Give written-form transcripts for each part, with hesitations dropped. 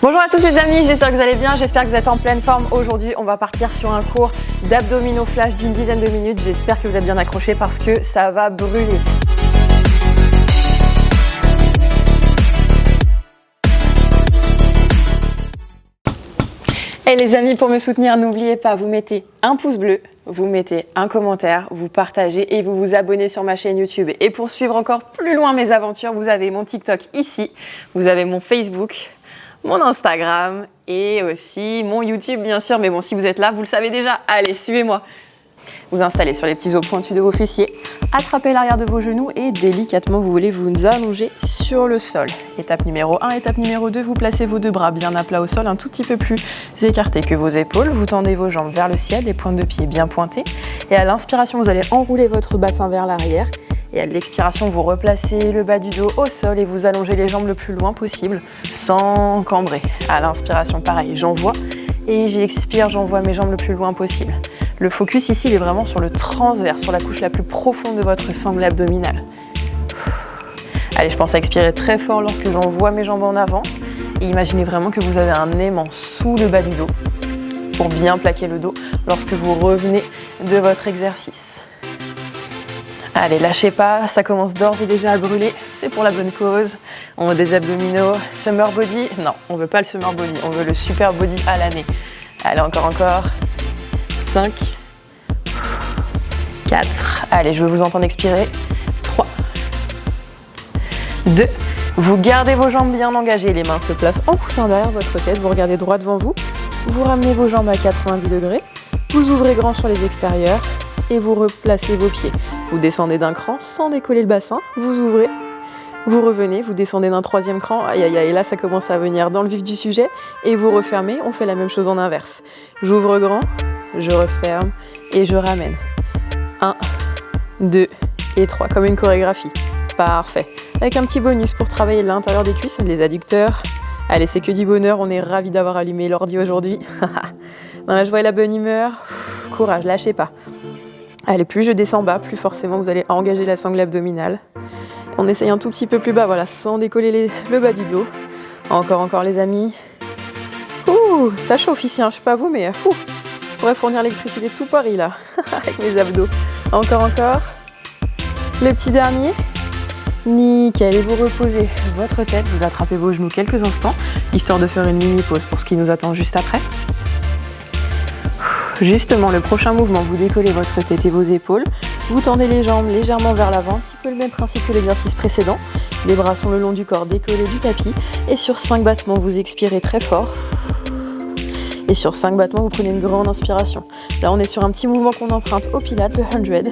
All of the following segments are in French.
Bonjour à tous les amis, j'espère que vous allez bien, j'espère que vous êtes en pleine forme. Aujourd'hui, on va partir sur un cours d'abdominaux flash d'une dizaine de minutes. J'espère que vous êtes bien accrochés parce que ça va brûler. Et les amis, pour me soutenir, n'oubliez pas, vous mettez un pouce bleu, vous mettez un commentaire, vous partagez et vous vous abonnez sur ma chaîne YouTube. Et pour suivre encore plus loin mes aventures, vous avez mon TikTok ici, vous avez mon Facebook, mon Instagram et aussi mon YouTube bien sûr. Mais bon, si vous êtes là, vous le savez déjà. Allez, suivez-moi. Vous installez sur les petits os pointus de vos fessiers, attrapez l'arrière de vos genoux et délicatement vous voulez vous allonger sur le sol. Étape numéro 1, étape numéro 2, vous placez vos deux bras bien à plat au sol, un tout petit peu plus écartés que vos épaules. Vous tendez vos jambes vers le ciel, les pointes de pied bien pointées. Et à l'inspiration, vous allez enrouler votre bassin vers l'arrière. Et à l'expiration, vous replacez le bas du dos au sol et vous allongez les jambes le plus loin possible sans cambrer. À l'inspiration, pareil, j'envoie et j'expire, j'envoie mes jambes le plus loin possible. Le focus ici, il est vraiment sur le transverse, sur la couche la plus profonde de votre sangle abdominale. Allez, je pense à expirer très fort lorsque j'envoie mes jambes en avant. Et imaginez vraiment que vous avez un aimant sous le bas du dos pour bien plaquer le dos lorsque vous revenez de votre exercice. Allez, lâchez pas, ça commence d'ores et déjà à brûler, c'est pour la bonne cause. On veut des abdominaux, summer body. Non, on veut pas le summer body, on veut le super body à l'année. Allez, encore. 5, 4, allez, je veux vous entendre expirer. 3, 2, vous gardez vos jambes bien engagées, les mains se placent en coussin derrière votre tête, vous regardez droit devant vous, vous ramenez vos jambes à 90 degrés, vous ouvrez grand sur les extérieurs et vous replacez vos pieds. Vous descendez d'un cran sans décoller le bassin, vous ouvrez, vous revenez, vous descendez d'un troisième cran, aïe aïe aïe, là ça commence à venir dans le vif du sujet, et vous refermez, on fait la même chose en inverse. J'ouvre grand, je referme et je ramène. 1, 2 et 3, comme une chorégraphie. Parfait. Avec un petit bonus pour travailler l'intérieur des cuisses, les adducteurs. Allez, c'est que du bonheur, on est ravis d'avoir allumé l'ordi aujourd'hui. Dans la joie et la bonne humeur, courage, lâchez pas. Allez, plus je descends bas, plus forcément vous allez engager la sangle abdominale. On essaye un tout petit peu plus bas, voilà, sans décoller le bas du dos. Encore les amis. Ouh, ça chauffe ici, hein, je sais pas vous, mais je pourrais fournir l'électricité de tout Paris là, avec mes abdos. Encore. Le petit dernier. Nickel, et vous reposez votre tête, vous attrapez vos genoux quelques instants, histoire de faire une mini pause pour ce qui nous attend juste après. Justement, le prochain mouvement, vous décollez votre tête et vos épaules, vous tendez les jambes légèrement vers l'avant, un petit peu le même principe que l'exercice précédent. Les bras sont le long du corps, décollés du tapis, et sur 5 battements, vous expirez très fort. Et sur 5 battements, vous prenez une grande inspiration. Là, on est sur un petit mouvement qu'on emprunte au Pilates, le 100.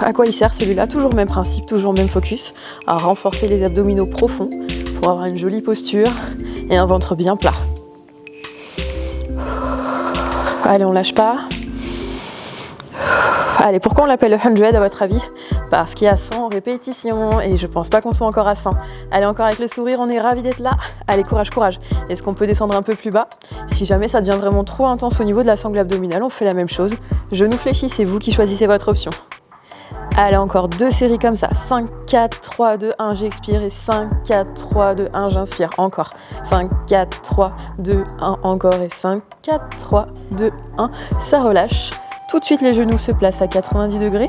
À quoi il sert celui-là? Toujours le même principe, toujours le même focus, à renforcer les abdominaux profonds pour avoir une jolie posture et un ventre bien plat. Allez, on lâche pas. Allez, pourquoi on l'appelle le 100 à votre avis? Parce qu'il y a 100 répétitions et je pense pas qu'on soit encore à 100. Allez, encore avec le sourire, on est ravis d'être là. Allez, courage. Est-ce qu'on peut descendre un peu plus bas? Si jamais ça devient vraiment trop intense au niveau de la sangle abdominale, on fait la même chose. Genoux fléchis, c'est vous qui choisissez votre option. Allez, encore 2 séries comme ça. 5, 4, 3, 2, 1, j'expire et 5, 4, 3, 2, 1, j'inspire. Encore. 5, 4, 3, 2, 1, encore et 5, 4, 3, 2, 1. Ça relâche. Tout de suite, les genoux se placent à 90 degrés.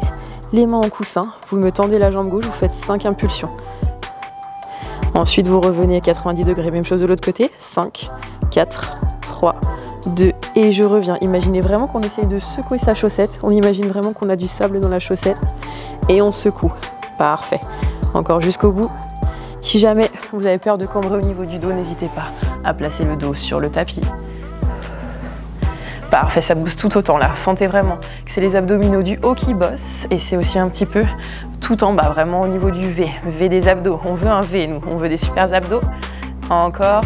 Les mains en coussin. Vous me tendez la jambe gauche, vous faites 5 impulsions. Ensuite, vous revenez à 90 degrés. Même chose de l'autre côté. 5, 4, 3, 2 et je reviens. Imaginez vraiment qu'on essaye de secouer sa chaussette. On imagine vraiment qu'on a du sable dans la chaussette et on secoue. Parfait. Encore jusqu'au bout. Si jamais vous avez peur de cambrer au niveau du dos, n'hésitez pas à placer le dos sur le tapis. Parfait, ça booste tout autant là. Sentez vraiment que c'est les abdominaux du haut qui bossent et c'est aussi un petit peu tout en bas, vraiment au niveau du V. V des abdos. On veut un V, nous. On veut des super abdos. Encore.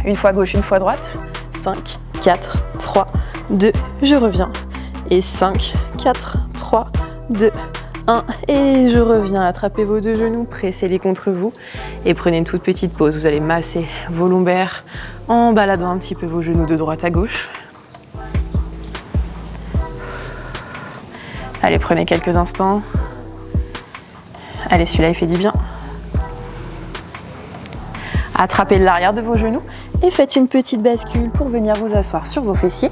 Une fois gauche, une fois droite. 5, 4, 3, 2, je reviens. Et 5, 4, 3, 2, 1. Et je reviens. Attrapez vos deux genoux, pressez-les contre vous. Et prenez une toute petite pause. Vous allez masser vos lombaires en baladant un petit peu vos genoux de droite à gauche. Allez, prenez quelques instants. Allez, celui-là, il fait du bien. Attrapez l'arrière de vos genoux Et faites une petite bascule pour venir vous asseoir sur vos fessiers.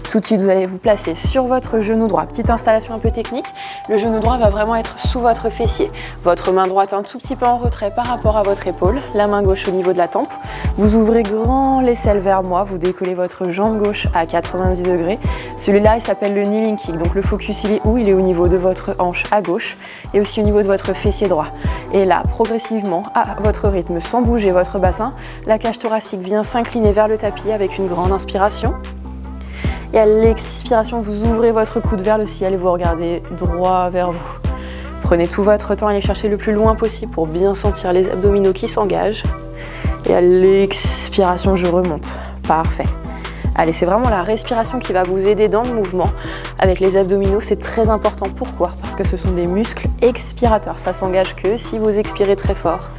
Tout de suite, vous allez vous placer sur votre genou droit. Petite installation un peu technique. Le genou droit va vraiment être sous votre fessier. Votre main droite un tout petit peu en retrait par rapport à votre épaule. La main gauche au niveau de la tempe. Vous ouvrez grand l'aisselle vers moi. Vous décollez votre jambe gauche à 90 degrés. Celui-là, il s'appelle le kneeling kick. Donc le focus, il est où? Il est au niveau de votre hanche à gauche et aussi au niveau de votre fessier droit. Et là, progressivement, à votre rythme, sans bouger votre bassin, la cage thoracique vient s'incliner vers le tapis avec une grande inspiration. Et à l'expiration, vous ouvrez votre coude vers le ciel et vous regardez droit vers vous. Prenez tout votre temps à aller chercher le plus loin possible pour bien sentir les abdominaux qui s'engagent. Et à l'expiration, je remonte. Parfait. Allez, c'est vraiment la respiration qui va vous aider dans le mouvement. Avec les abdominaux, c'est très important. Pourquoi? Parce que ce sont des muscles expirateurs. Ça s'engage que si vous expirez très fort.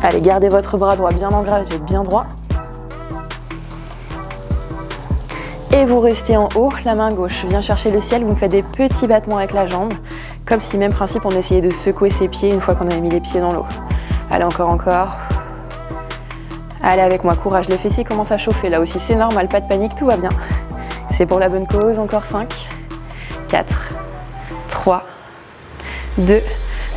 Allez, gardez votre bras droit bien engagé, bien droit. Et vous restez en haut, la main gauche vient chercher le ciel. Vous me faites des petits battements avec la jambe. Comme si, même principe, on essayait de secouer ses pieds une fois qu'on avait mis les pieds dans l'eau. Allez, encore, encore. Allez avec moi, courage, les fessiers commencent à chauffer. Là aussi, c'est normal, pas de panique, tout va bien. C'est pour la bonne cause, encore 5, 4, 3, 2.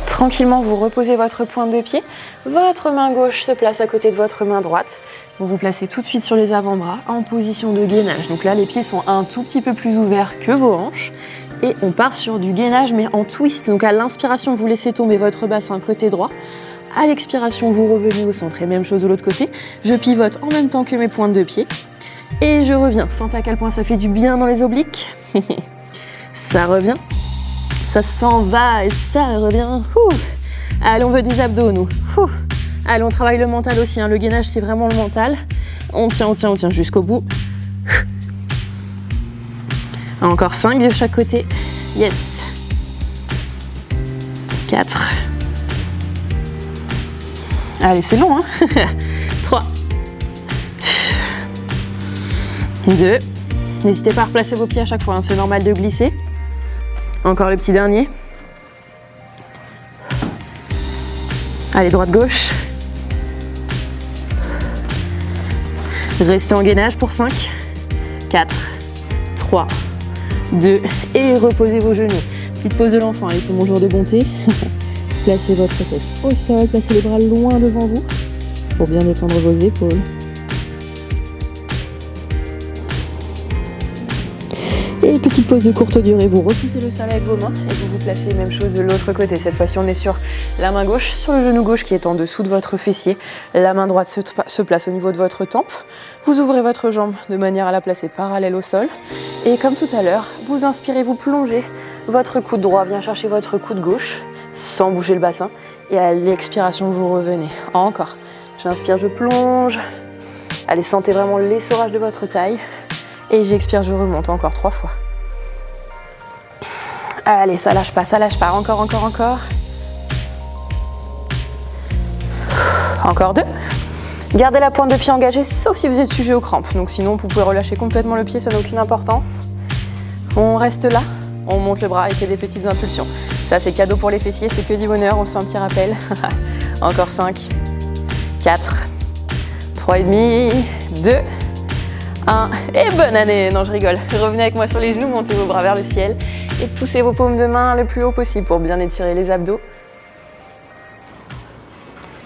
Tranquillement, vous reposez votre pointe de pied. Votre main gauche se place à côté de votre main droite. Vous vous placez tout de suite sur les avant-bras en position de gainage. Donc là, les pieds sont un tout petit peu plus ouverts que vos hanches. Et on part sur du gainage, mais en twist. Donc à l'inspiration, vous laissez tomber votre bassin côté droit. À l'expiration, vous revenez au centre et même chose de l'autre côté. Je pivote en même temps que mes pointes de pied. Et je reviens. Sentez à quel point ça fait du bien dans les obliques. Ça revient. Ça s'en va et ça revient. Ouh. Allez, on veut des abdos, nous. Ouh. Allez, on travaille le mental aussi. Hein. Le gainage, c'est vraiment le mental. On tient jusqu'au bout. Encore 5 de chaque côté. Yes. 4. Allez, c'est long, hein. 3. 2. N'hésitez pas à replacer vos pieds à chaque fois, hein. C'est normal de glisser. Encore le petit dernier. Allez, droite-gauche. Restez en gainage pour 5, 4, 3, 2 et reposez vos genoux. Petite pause de l'enfant, allez, c'est mon jour de bonté. Placez votre tête au sol, placez les bras loin devant vous pour bien détendre vos épaules. Et petite pause de courte durée, vous repoussez le sol avec vos mains et vous vous placez même chose de l'autre côté. Cette fois-ci, on est sur la main gauche, sur le genou gauche qui est en dessous de votre fessier. La main droite se place au niveau de votre tempe. Vous ouvrez votre jambe de manière à la placer parallèle au sol. Et comme tout à l'heure, vous inspirez, vous plongez. Votre coude droit vient chercher votre coude gauche sans bouger le bassin. Et à l'expiration, vous revenez. Encore. J'inspire, je plonge. Allez, sentez vraiment l'essorage de votre taille. Et j'expire, je remonte encore 3 fois. Allez, ça lâche pas. Encore, encore, encore. Encore 2. Gardez la pointe de pied engagée, sauf si vous êtes sujet aux crampes. Donc sinon, vous pouvez relâcher complètement le pied, ça n'a aucune importance. On reste là, on monte le bras avec des petites impulsions. Ça, c'est cadeau pour les fessiers, c'est que du bonheur. On se fait un petit rappel. Encore 5, 4, 3,5, 2, 1. Et bonne année. Non, je rigole. Revenez avec moi sur les genoux, montez vos bras vers le ciel et poussez vos paumes de main le plus haut possible pour bien étirer les abdos.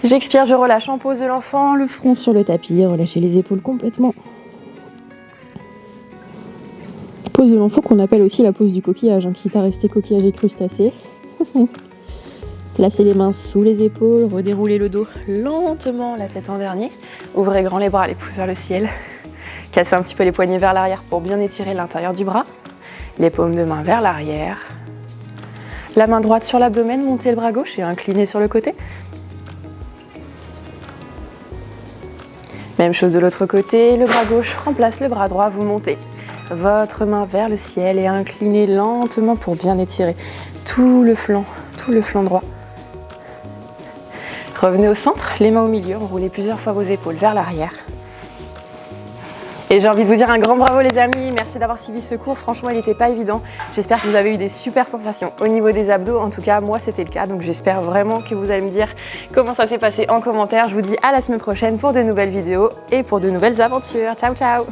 J'expire, je relâche en pose de l'enfant, le front sur le tapis, relâchez les épaules complètement. Pose de l'enfant qu'on appelle aussi la pose du coquillage, quitte à rester coquillage et crustacé. Placez les mains sous les épaules, redéroulez le dos lentement, la tête en dernier. Ouvrez grand les bras, les pouces vers le ciel. Cassez un petit peu les poignets vers l'arrière pour bien étirer l'intérieur du bras. Les paumes de main vers l'arrière. La main droite sur l'abdomen, montez le bras gauche et inclinez sur le côté. Même chose de l'autre côté, le bras gauche remplace le bras droit, vous montez votre main vers le ciel et inclinez lentement pour bien étirer tout le flanc droit. Revenez au centre, les mains au milieu, enroulez plusieurs fois vos épaules vers l'arrière. Et j'ai envie de vous dire un grand bravo les amis, merci d'avoir suivi ce cours, franchement il n'était pas évident. J'espère que vous avez eu des super sensations au niveau des abdos, en tout cas moi c'était le cas, donc j'espère vraiment que vous allez me dire comment ça s'est passé en commentaire. Je vous dis à la semaine prochaine pour de nouvelles vidéos et pour de nouvelles aventures. Ciao ciao!